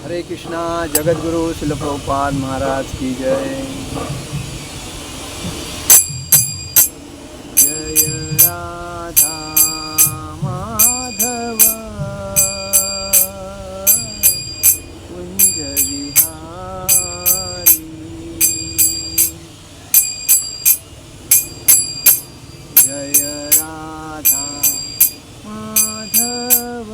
हरे कृष्णा। जगत गुरु शिल प्रभुपाद महाराज की जय। जय राधा माधव कुंज विहारी। जय राधा माधव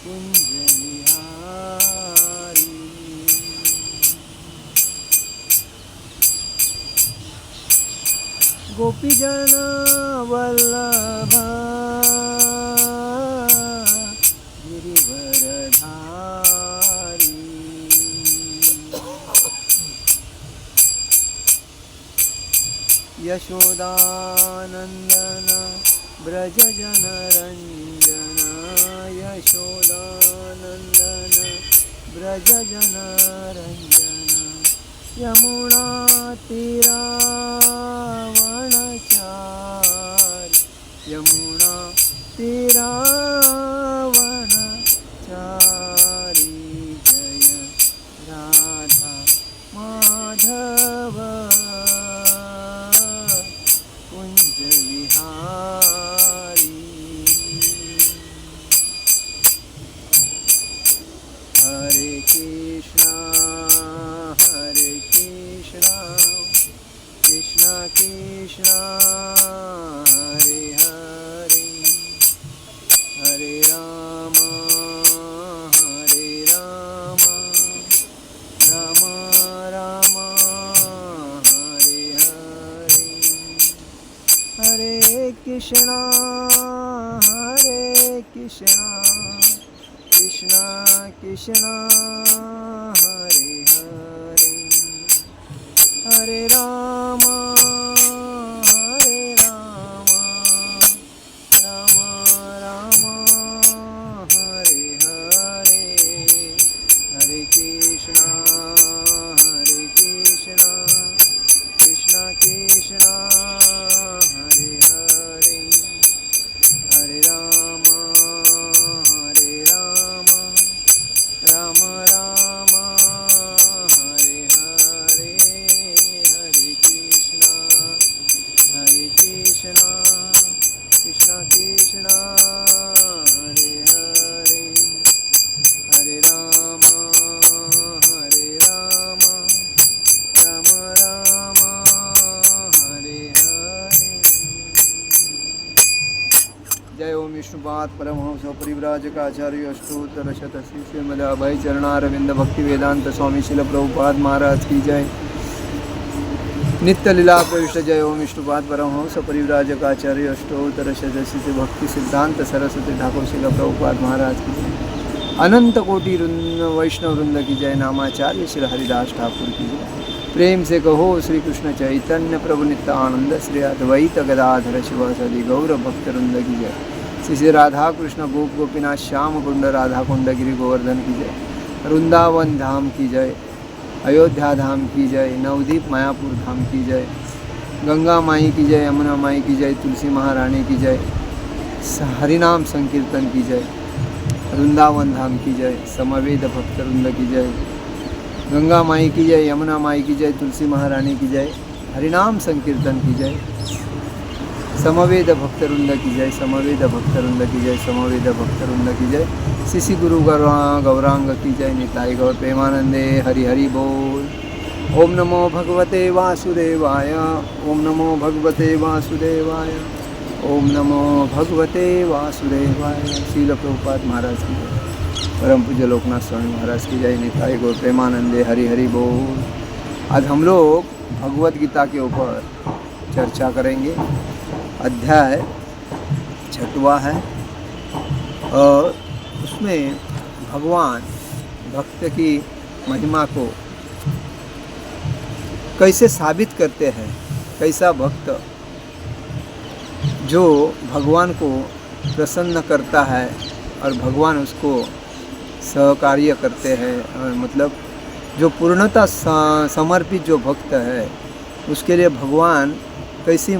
कुंज विहारी। गोपीजन वल्लभ गिरिवरधारी। यशोदानंदन ब्रज जन रंजन। यशोदानंदन ब्रज जन रंजन। यमुना तीरावनचारि। यमुना तीरावनचारि। जय राधा माधव कुंज विहारी। हरे कृष्णा कृष्णा कृष्णा हरे हरे। हरे राम राम राम हरे हरे। हरे कृष्णा कृष्णा कृष्णा हरे हरे। हरे राम राम राम हरे हरे। हरे कृष्णा कृष्णा कृष्णा हरे हरे। हरे राम राम राम हरे हरे। हरे कृष्णा कृष्णा कृष्णा हरे हरे। हरे राम राम राम हरे हरे। जय ओम विष्णुपाद परमहंस परिव्राजकाचार्य अष्टोत्तर शतश्री श्रीमद अभय चरणारविंद भक्ति वेदांत स्वामी शिल प्रभुपाद महाराज की जय। नित्य लीला प्रविष्ट जय ओम विष्णुपाद परमहंस परिव्राजकाचार्य अष्टोत्तर शतश्री भक्ति सिद्धांत सरस्वती ठाकुर शिल प्रभुपाद महाराज की जय। अनंत कोटि वैष्णव वृंद की जय। नामाचार्य श्री हरिदास ठाकुर की जय। प्रेम से कहो श्री कृष्ण चैतन्य प्रभु नित्यानंद श्री अद्वैत गदाधर शिवासादि गौर भक्तवृंद की जय। श्री श्री राधा कृष्ण गोप गोपीनाथ श्याम कुंड राधा कुंड गिरि गोवर्धन की जय। वृंदावन धाम की जय। अयोध्या धाम की जय। नवदीप मायापुर धाम की जय। गंगा माई की जय। यमुना माई की जय। तुलसी महारानी की जय। हरिनाम संकीर्तन की जय। वृंदावन धाम की जय। समवेद भक्तवृंद की जय। गंगा माई की जय। यमुना माई की जय। तुलसी महारानी की जय। हरिनाम संकीर्तन की जय। समवेद भक्तवृंद की जय। समवेद भक्तवृंद की जय। समवेद भक्तवृंद की जय। श्री गुरु गौरांग की जय। निताई गौर प्रेमानंदे हरि हरि बोल। ओम नमो भगवते वासुदेवाय। ओम नमो भगवते वासुदेवाय। ओम नमो भगवते वासुदेवाय। श्रील प्रभुपाद महाराज की जय। परम पूज्य लोकनाथ स्वामी महाराज की जय। निताई गौर प्रेमानंदे हरि हरि बोल। आज हम लोग भगवत गीता के ऊपर चर्चा करेंगे। अध्याय 6वां है और उसमें भगवान भक्त की महिमा को कैसे साबित करते हैं। कैसा भक्त जो भगवान को प्रसन्न करता है और भगवान उसको सहकार्य करते हैं। मतलब जो पूर्णतः समर्पित जो भक्त है उसके लिए भगवान कैसी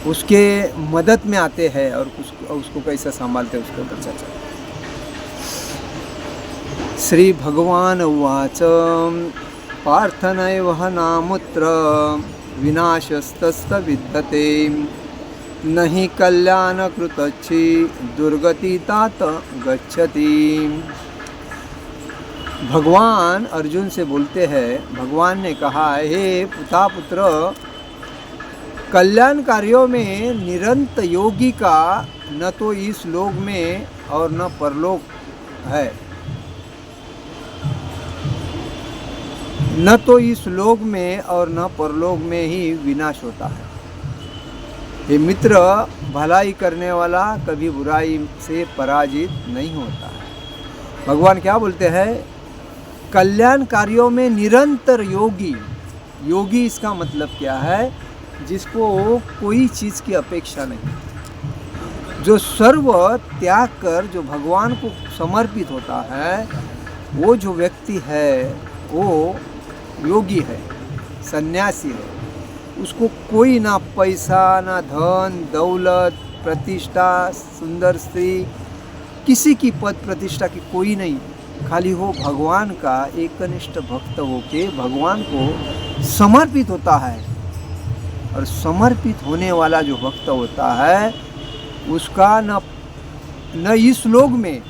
उसके मदद में आते हैं और उसको कैसे संभालते हैं उसके ऊपर चर्चा। श्रीभगवान् उवाच पार्थनैव नामुत्र विनाशस्तस्य विद्यते न हि कल्याणकृतच्छी दुर्गति तात गच्छति। भगवान अर्जुन से बोलते हैं, भगवान ने कहा, हे पिता पुत्र, कल्याण कार्यों में निरंतर योगी का न तो इस लोक में और न परलोक है, न तो इस लोक में और न परलोक में ही विनाश होता है। ये मित्र, भलाई करने वाला कभी बुराई से पराजित नहीं होता है। भगवान क्या बोलते हैं? कल्याण कार्यों में निरंतर योगी। योगी इसका मतलब क्या है? जिसको कोई चीज़ की अपेक्षा नहीं, जो सर्व त्याग कर जो भगवान को समर्पित होता है, वो जो व्यक्ति है वो योगी है, सन्यासी है। उसको कोई ना पैसा, ना धन दौलत, प्रतिष्ठा, सुंदर स्त्री, किसी की पद प्रतिष्ठा की कोई नहीं, खाली हो भगवान का एकनिष्ठ भक्त होके भगवान को समर्पित होता है। और समर्पित होने वाला जो भक्त होता है उसका न इस लोक में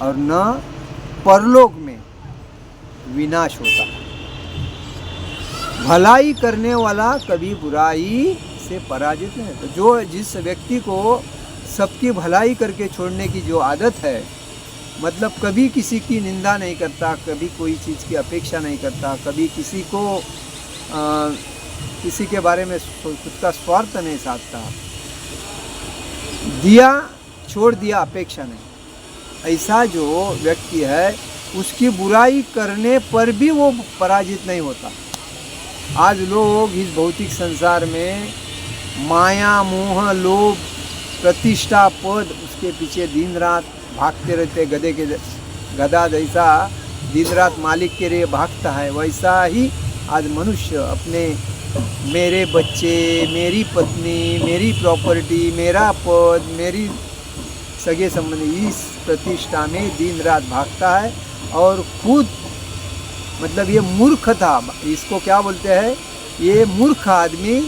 और न परलोक में विनाश होता है। भलाई करने वाला कभी बुराई से पराजित नहीं होता। जो जिस व्यक्ति को सबकी भलाई करके छोड़ने की जो आदत है, मतलब कभी किसी की निंदा नहीं करता, कभी कोई चीज़ की अपेक्षा नहीं करता, कभी किसी को किसी के बारे में खुद का स्वार्थ नहीं साधता, दिया छोड़ दिया अपेक्षा नहीं, ऐसा जो व्यक्ति है उसकी बुराई करने पर भी वो पराजित नहीं होता। आज लोग इस भौतिक संसार में माया, मोह, लोभ, प्रतिष्ठा, पद, उसके पीछे दिन रात भागते रहते। गधा जैसा दिन रात मालिक के लिए भागता है, वैसा ही आज मनुष्य अपने मेरे बच्चे, मेरी पत्नी, मेरी प्रॉपर्टी, मेरा पद, मेरी सगे संबंधी, इस प्रतिष्ठा में दिन रात भागता है। और खुद मतलब ये मूर्ख था, इसको क्या बोलते हैं? ये मूर्ख आदमी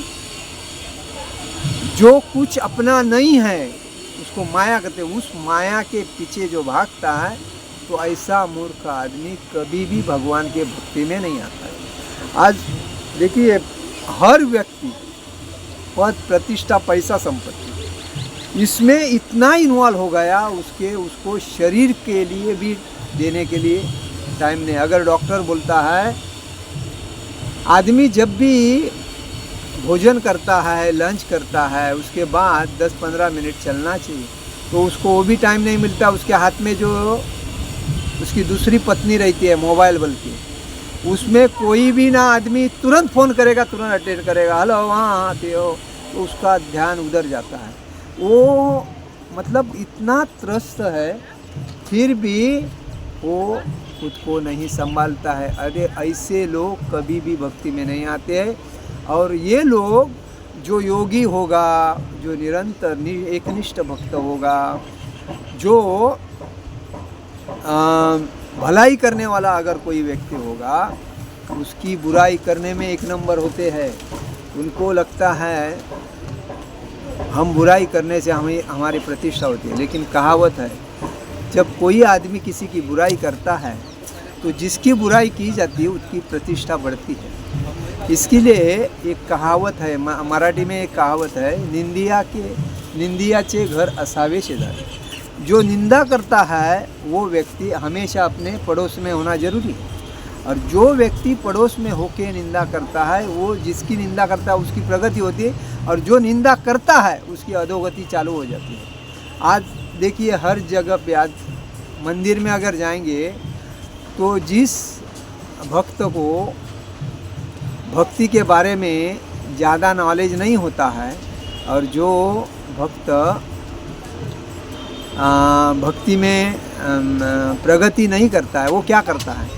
जो कुछ अपना नहीं है उसको माया कहते हैं, उस माया के पीछे जो भागता है, तो ऐसा मूर्ख आदमी कभी भी भगवान के भक्ति में नहीं आता है। आज देखिए, हर व्यक्ति पद, प्रतिष्ठा, पैसा, संपत्ति, इसमें इतना इन्वॉल्व हो गया, उसको शरीर के लिए भी देने के लिए टाइम नहीं। अगर डॉक्टर बोलता है आदमी जब भी भोजन करता है, लंच करता है, उसके बाद 10-15 मिनट चलना चाहिए, तो उसको वो भी टाइम नहीं मिलता। उसके हाथ में जो उसकी दूसरी पत्नी रहती है, मोबाइल बल्कि, उसमें कोई भी ना आदमी तुरंत फ़ोन करेगा, तुरंत अटेंड करेगा, हेलो वहाँ आते हो, तो उसका ध्यान उधर जाता है। वो मतलब इतना त्रस्त है, फिर भी वो खुद को नहीं संभालता है। अरे ऐसे लोग कभी भी भक्ति में नहीं आते हैं। और ये लोग जो योगी होगा, जो निरंतर एकनिष्ठ भक्त होगा, जो भलाई करने वाला अगर कोई व्यक्ति होगा, उसकी बुराई करने में एक नंबर होते हैं। उनको लगता है हम बुराई करने से हमारी प्रतिष्ठा होती है। लेकिन कहावत है, जब कोई आदमी किसी की बुराई करता है तो जिसकी बुराई की जाती है उसकी प्रतिष्ठा बढ़ती है। इसके लिए एक कहावत है, मराठी में एक कहावत है, निंदियाचे घर असावे शेजारी। जो निंदा करता है वो व्यक्ति हमेशा अपने पड़ोस में होना जरूरी है। और जो व्यक्ति पड़ोस में होके निंदा करता है, वो जिसकी निंदा करता है उसकी प्रगति होती है, और जो निंदा करता है उसकी अधोगति चालू हो जाती है। आज देखिए, हर जगह पे, आज मंदिर में अगर जाएंगे तो जिस भक्त को भक्ति के बारे में ज़्यादा नॉलेज नहीं होता है, और जो भक्त भक्ति में प्रगति नहीं करता है, वो क्या करता है?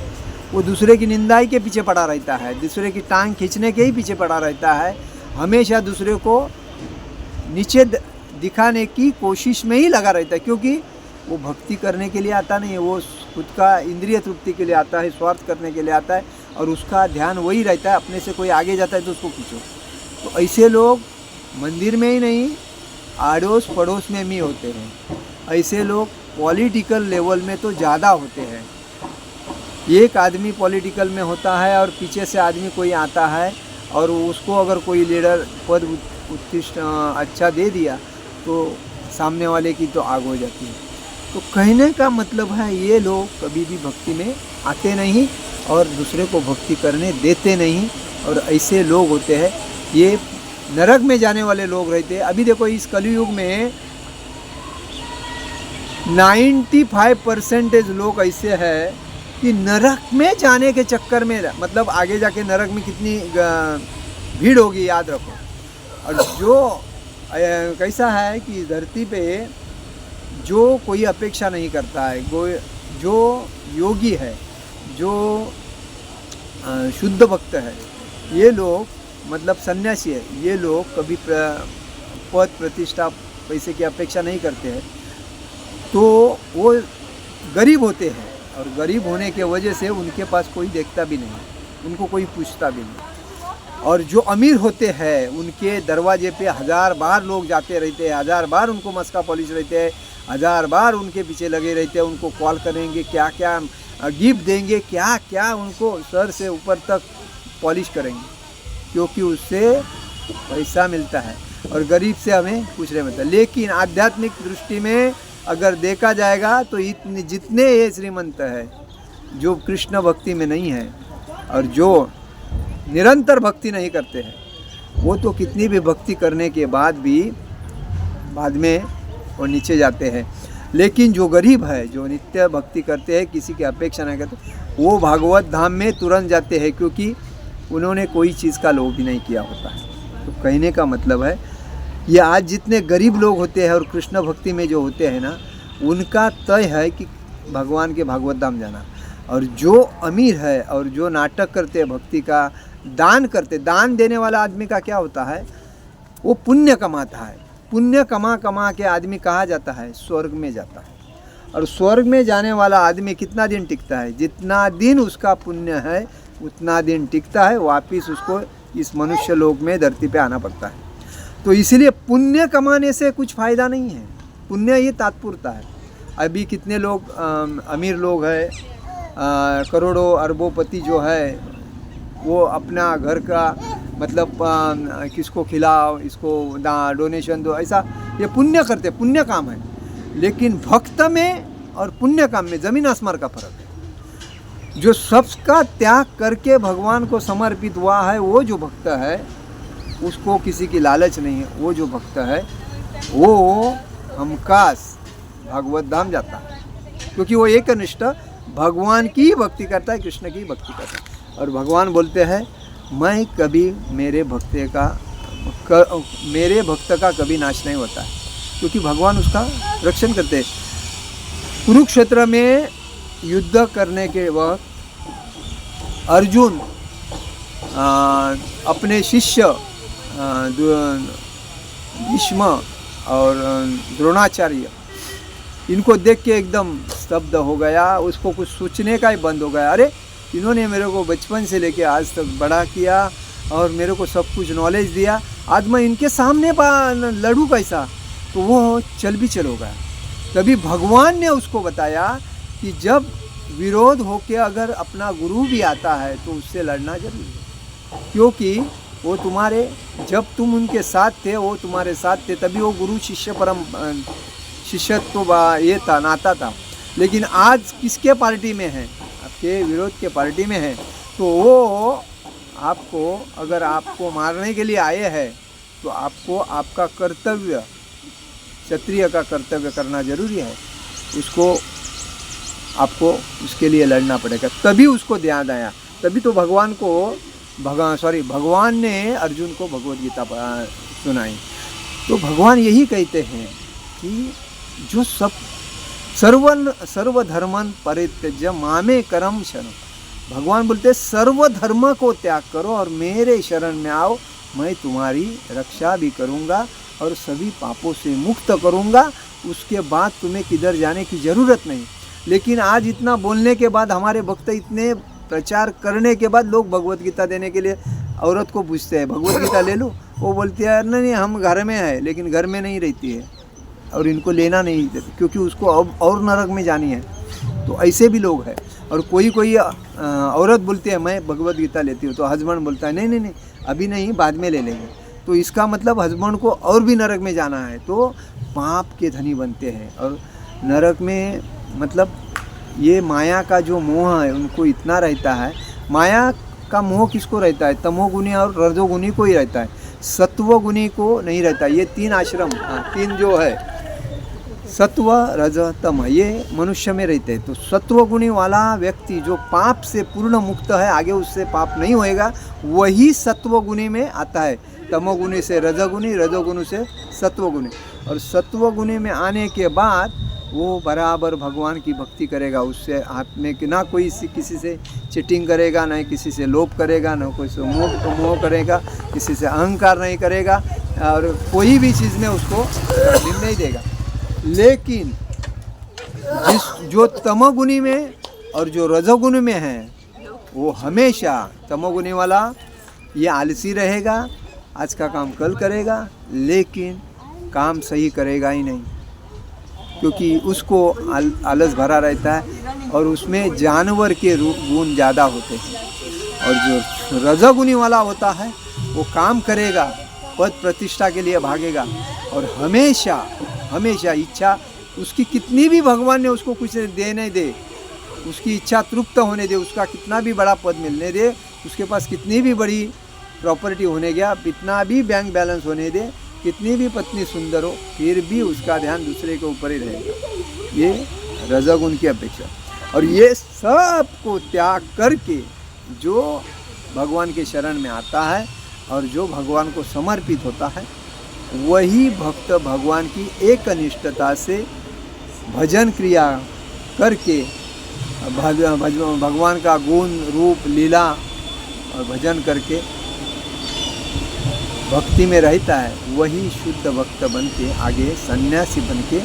वो दूसरे की निंदाई के पीछे पड़ा रहता है, दूसरे की टांग खींचने के ही पीछे पड़ा रहता है, हमेशा दूसरे को नीचे दिखाने की कोशिश में ही लगा रहता है, क्योंकि वो भक्ति करने के लिए आता नहीं है, वो खुद का इंद्रिय तृप्ति के लिए आता है, स्वार्थ करने के लिए आता है, और उसका ध्यान वही रहता है, अपने से कोई आगे जाता है तो उसको खींचो। तो ऐसे लोग मंदिर में ही नहीं, आड़ोस पड़ोस में भी होते हैं। ऐसे लोग पॉलिटिकल लेवल में तो ज़्यादा होते हैं। एक आदमी पॉलिटिकल में होता है और पीछे से आदमी कोई आता है और उसको अगर कोई लीडर पद उत्कृष्ट अच्छा दे दिया तो सामने वाले की तो आग हो जाती है। तो कहने का मतलब है ये लोग कभी भी भक्ति में आते नहीं और दूसरे को भक्ति करने देते नहीं, और ऐसे लोग होते हैं, ये नरक में जाने वाले लोग रहते हैं। अभी देखो इस कलयुग में 95% लोग ऐसे हैं कि नरक में जाने के चक्कर में, मतलब आगे जाके नरक में कितनी भीड़ होगी याद रखो। और जो कैसा है कि धरती पे जो कोई अपेक्षा नहीं करता है, जो योगी है, जो शुद्ध भक्त है, ये लोग मतलब सन्यासी है, ये लोग कभी पद प्रतिष्ठा पैसे की अपेक्षा नहीं करते हैं। तो वो गरीब होते हैं और गरीब होने के वजह से उनके पास कोई देखता भी नहीं, उनको कोई पूछता भी नहीं। और जो अमीर होते हैं उनके दरवाजे पे 1000 बार लोग जाते रहते हैं, 1000 बार उनको मस्का पॉलिश रहते हैं, 1000 बार उनके पीछे लगे रहते हैं, उनको कॉल करेंगे, क्या क्या गिफ्ट देंगे, क्या क्या उनको सर से ऊपर तक पॉलिश करेंगे, क्योंकि उससे पैसा मिलता है और गरीब से हमें कुछ नहीं मिलता। लेकिन आध्यात्मिक दृष्टि में अगर देखा जाएगा तो इतने जितने ये श्रीमंत है जो कृष्ण भक्ति में नहीं है और जो निरंतर भक्ति नहीं करते हैं, वो तो कितनी भी भक्ति करने के बाद में वो नीचे जाते हैं। लेकिन जो गरीब है, जो नित्य भक्ति करते हैं, किसी की अपेक्षा नहीं करते, वो भागवत धाम में तुरंत जाते हैं, क्योंकि उन्होंने कोई चीज़ का लोभ भी नहीं किया होता है। तो कहने का मतलब है ये आज जितने गरीब लोग होते हैं और कृष्ण भक्ति में जो होते हैं ना, उनका तय है कि भगवान के भागवत धाम जाना। और जो अमीर है और जो नाटक करते हैं भक्ति का, दान करते, दान देने वाला आदमी का क्या होता है, वो पुण्य कमाता है। पुण्य कमा के आदमी कहाँ जाता है, स्वर्ग में जाता है। और स्वर्ग में जाने वाला आदमी कितना दिन टिकता है, जितना दिन उसका पुण्य है उतना दिन टिकता है, वापिस उसको इस मनुष्य लोक में धरती पे आना पड़ता है। तो इसलिए पुण्य कमाने से कुछ फ़ायदा नहीं है, पुण्य ये तात्पुरता है। अभी कितने लोग अमीर लोग हैं, करोड़ों अरबोपति जो है, वो अपना घर का मतलब किसको खिलाओ, इसको डोनेशन दो, ऐसा ये पुण्य करते, पुण्य काम है। लेकिन भक्त में और पुण्य काम में ज़मीन आसमान का फर्क है। जो सबका त्याग करके भगवान को समर्पित हुआ है, वो जो भक्त है, उसको किसी की लालच नहीं है, वो जो भक्त है वो हमखास भागवत धाम जाता है, क्योंकि वो एकनिष्ठ भगवान की भक्ति करता है, कृष्ण की भक्ति करता है। और भगवान बोलते हैं मैं कभी मेरे भक्त का कभी नाश नहीं होता है, क्योंकि भगवान उसका रक्षण करते हैं। कुरुक्षेत्र में युद्ध करने के वक्त अर्जुन अपने शिष्य भीष्म और द्रोणाचार्य, इनको देख के एकदम स्तब्ध हो गया, उसको कुछ सोचने का ही बंद हो गया। अरे इन्होंने मेरे को बचपन से लेके आज तक बड़ा किया और मेरे को सब कुछ नॉलेज दिया, आज मैं इनके सामने लड़ूं कैसा। तो वो चल भी चल हो गया। तभी भगवान ने उसको बताया कि जब विरोध होके अगर अपना गुरु भी आता है तो उससे लड़ना जरूरी है, क्योंकि वो तुम्हारे, जब तुम उनके साथ थे, वो तुम्हारे साथ थे, तभी वो गुरु शिष्य परम शिष्यत्व ये था, नाता था। लेकिन आज किसके पार्टी में है, आपके विरोध के पार्टी में है, तो वो आपको, अगर आपको मारने के लिए आए हैं तो आपको आपका कर्तव्य, क्षत्रिय का कर्तव्य करना जरूरी है। उसको आपको उसके लिए लड़ना पड़ेगा, तभी उसको ध्यान आया। तभी तो भगवान ने अर्जुन को भगवद गीता सुनाई। तो भगवान यही कहते हैं कि जो सर्वधर्मन परित्यज्य मामे करम शरण। भगवान बोलते सर्वधर्म को त्याग करो और मेरे शरण में आओ, मैं तुम्हारी रक्षा भी करूँगा और सभी पापों से मुक्त करूँगा। उसके बाद तुम्हें किधर जाने की ज़रूरत नहीं। लेकिन आज इतना बोलने के बाद, हमारे भक्त इतने प्रचार करने के बाद लोग भगवत गीता देने के लिए औरत को पूछते हैं, भगवत गीता ले लो। वो बोलती है नहीं हम घर में है, लेकिन घर में नहीं रहती है और इनको लेना नहीं, क्योंकि उसको अब और नरक में जानी है। तो ऐसे भी लोग हैं। और कोई औरत बोलती है मैं भगवत गीता लेती हूँ, तो हस्बैंड बोलता है नहीं नहीं नहीं अभी नहीं, बाद में ले लेंगे। तो इसका मतलब हस्बैंड को और भी नरक में जाना है, तो पाप के धनी बनते हैं। और नरक में मतलब ये माया का जो मोह है उनको इतना रहता है। माया का मोह किसको रहता है? तमोगुनी और रजोगुनी को ही रहता है, सत्वगुनी को नहीं रहता। ये तीन आश्रम, तीन जो है सत्व रज तम, ये मनुष्य में रहते हैं। तो सत्वगुणी वाला व्यक्ति जो पाप से पूर्ण मुक्त है, आगे उससे पाप नहीं होएगा, वही सत्वगुणी में आता है। तमोगुणी से रजोगुणी, रजोगुणी से सत्वगुणी। और सत्वगुणी में आने के बाद वो बराबर भगवान की भक्ति करेगा। उससे हाथ में कि ना कोई किसी से चीटिंग करेगा, ना किसी से लोभ करेगा, ना कोई से मोह करेगा, किसी से अहंकार नहीं करेगा, और कोई भी चीज़ में उसको तकलीफ नहीं देगा। लेकिन जो तमोगुणी में और जो रजोगुणी में है, वो हमेशा तमोगुणी वाला ये आलसी रहेगा, आज का काम कल करेगा, लेकिन काम सही करेगा ही नहीं, क्योंकि उसको आलस भरा रहता है और उसमें जानवर के गुण ज़्यादा होते हैं। और जो रजोगुणी वाला होता है वो काम करेगा, पद प्रतिष्ठा के लिए भागेगा, और हमेशा हमेशा इच्छा उसकी कितनी भी भगवान ने उसको कुछ दे नहीं दे, उसकी इच्छा तृप्त होने दे, उसका कितना भी बड़ा पद मिलने दे, उसके पास कितनी भी बड़ी प्रॉपर्टी होने गया, कितना भी बैंक बैलेंस होने दे, कितनी भी पत्नी सुंदर हो, फिर भी उसका ध्यान दूसरे के ऊपर ही रहेगा। ये रजोगुण की अपेक्षा। और ये सब को त्याग करके जो भगवान के शरण में आता है और जो भगवान को समर्पित होता है, वही भक्त भगवान की एक निष्ठता से भजन क्रिया करके भगवान का गुण रूप लीला और भजन करके भक्ति में रहता है, वही शुद्ध भक्त बन के आगे सन्यासी बन के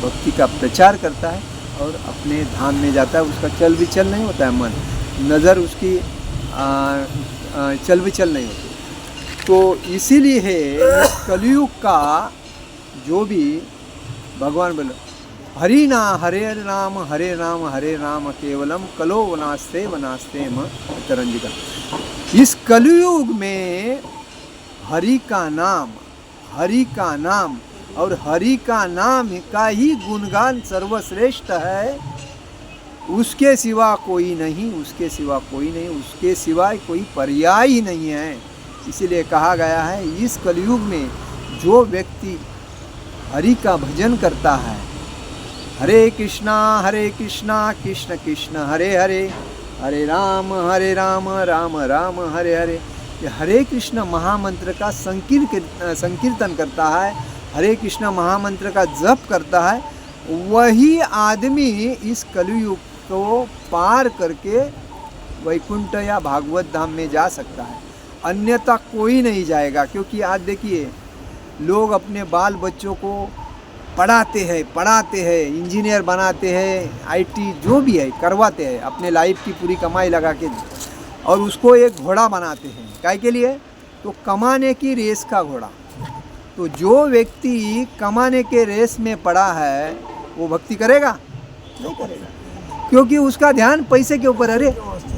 भक्ति का प्रचार करता है और अपने धाम में जाता है। उसका चल विचल नहीं होता है, मन नज़र उसकी चल विचल नहीं होती। तो इसीलिए है कलयुग का जो भी भगवान बोलो हरि नाम हरे नाम केवलम कलो वनास्ते वनास्ते म तरंजिका। इस कलयुग में हरि का नाम और हरि का नाम का ही गुणगान सर्वश्रेष्ठ है। उसके सिवा कोई नहीं, उसके सिवा कोई नहीं, उसके सिवाय कोई पर्याय ही नहीं है। इसीलिए कहा गया है इस कलयुग में जो व्यक्ति हरि का भजन करता है, हरे कृष्णा कृष्ण कृष्ण हरे हरे, हरे राम राम राम हरे हरे, ये हरे कृष्ण महामंत्र का संकीर्तन करता है, हरे कृष्ण महामंत्र का जप करता है, वही आदमी इस कलयुग को पार करके वैकुंठ या भागवत धाम में जा सकता है, अन्यथा कोई नहीं जाएगा। क्योंकि आज देखिए लोग अपने बाल बच्चों को पढ़ाते हैं, इंजीनियर बनाते हैं, आईटी जो भी है करवाते हैं, अपने लाइफ की पूरी कमाई लगा के, और उसको एक घोड़ा बनाते हैं। काय के लिए? तो कमाने की रेस का घोड़ा। तो जो व्यक्ति कमाने के रेस में पड़ा है वो भक्ति करेगा? नहीं करेगा, क्योंकि उसका ध्यान पैसे के ऊपर। अरे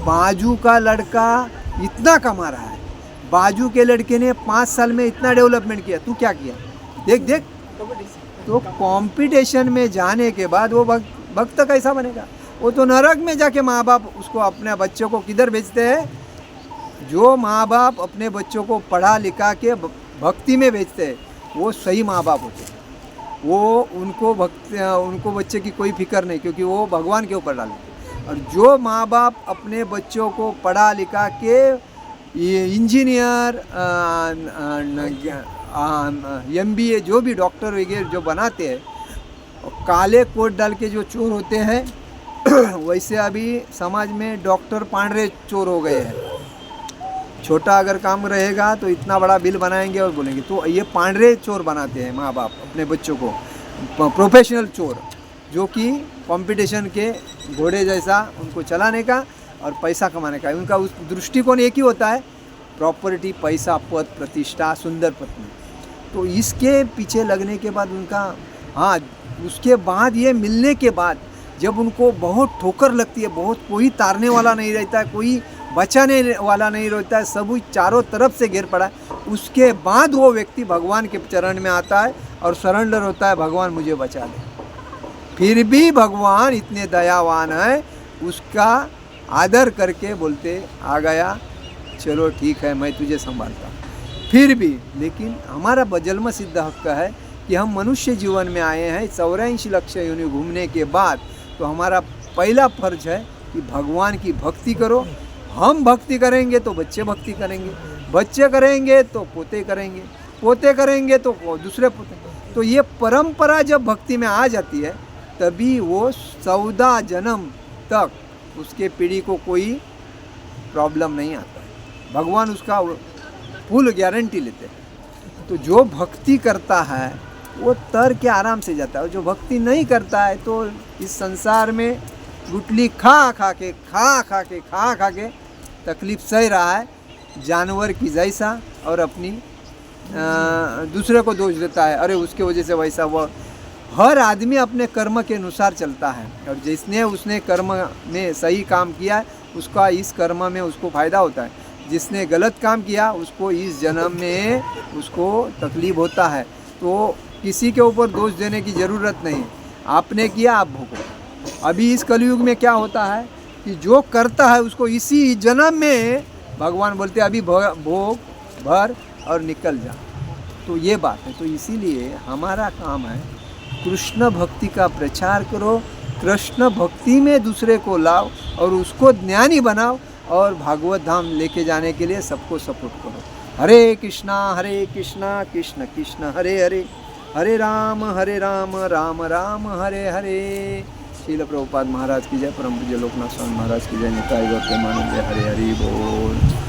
बाजू का लड़का इतना कमा रहा है, बाजू के लड़के ने 5 साल में इतना डेवलपमेंट किया, तू क्या किया? देख। तो कंपटीशन में जाने के बाद वो भक्त कैसा बनेगा? वो तो नरक में जाके माँ बाप उसको अपने बच्चों को किधर भेजते हैं? जो माँ बाप अपने बच्चों को पढ़ा लिखा के भक्ति में भेजते हैं वो सही माँ बाप होते हैं। वो उनको बच्चे की कोई फिक्र नहीं, क्योंकि वो भगवान के ऊपर डालते। और जो माँ बाप अपने बच्चों को पढ़ा लिखा के ये इंजीनियर MBA जो भी डॉक्टर वगैरह जो बनाते हैं, काले कोट डाल के जो चोर होते हैं वैसे अभी समाज में डॉक्टर पांडरे चोर हो गए हैं। छोटा अगर काम रहेगा तो इतना बड़ा बिल बनाएंगे और बोलेंगे। तो ये पांडरे चोर बनाते हैं माँ बाप अपने बच्चों को, प्रोफेशनल चोर। जो कि कंपटीशन के घोड़े जैसा उनको चलाने का और पैसा कमाने का। उनका उस दृष्टिकोण एक ही होता है, प्रॉपर्टी, पैसा, पद, प्रतिष्ठा, सुंदर पत्नी। तो इसके पीछे लगने के बाद उनका, हाँ, उसके बाद ये मिलने के बाद जब उनको बहुत ठोकर लगती है, बहुत, कोई तारने वाला नहीं रहता है, कोई बचाने वाला नहीं रहता है, सब चारों तरफ से घेर पड़ा है, उसके बाद वो व्यक्ति भगवान के चरण में आता है और सरेंडर होता है, भगवान मुझे बचा ले। फिर भी भगवान इतने दयावान है, उसका आदर करके बोलते आ गया, चलो ठीक है, मैं तुझे संभालता हूँ। फिर भी लेकिन हमारा जन्म सिद्ध हक है कि हम मनुष्य जीवन में आए हैं 84 लक्ष योनि घूमने के बाद, तो हमारा पहला फर्ज है कि भगवान की भक्ति करो। हम भक्ति करेंगे तो बच्चे भक्ति करेंगे, बच्चे करेंगे तो पोते करेंगे, पोते करेंगे तो दूसरे पोते। तो ये परंपरा जब भक्ति में आ जाती है तभी वो 14 जन्म तक उसके पीढ़ी को कोई प्रॉब्लम नहीं आता है। भगवान उसका फुल गारंटी लेते हैं। तो जो भक्ति करता है वो तर के आराम से जाता है, जो भक्ति नहीं करता है तो इस संसार में गुटली खा खा के तकलीफ सह रहा है, जानवर की जैसा, और अपनी दूसरे को दोष देता है, अरे उसके वजह से वैसा। वो हर आदमी अपने कर्म के अनुसार चलता है, और जिसने उसने कर्म में सही काम किया उसका इस कर्म में उसको फ़ायदा होता है, जिसने गलत काम किया उसको इस जन्म में उसको तकलीफ होता है। तो किसी के ऊपर दोष देने की ज़रूरत नहीं, आपने किया आप भोगो। अभी इस कलयुग में क्या होता है कि जो करता है उसको इसी जन्म में भगवान बोलते हैं अभी भोग भर और निकल जा। तो ये बात है। तो इसीलिए हमारा काम है कृष्ण भक्ति का प्रचार करो, कृष्ण भक्ति में दूसरे को लाओ और उसको ज्ञानी बनाओ, और भागवत धाम लेके जाने के लिए सबको सपोर्ट करो। हरे कृष्णा कृष्ण कृष्ण हरे हरे, हरे राम राम राम हरे हरे। श्रील प्रभुपाद महाराज की जय, परम पूज्य लोकनाथ स्वामी महाराज की जय, निताई गौर प्रेमानंद, हरे हरि बोल।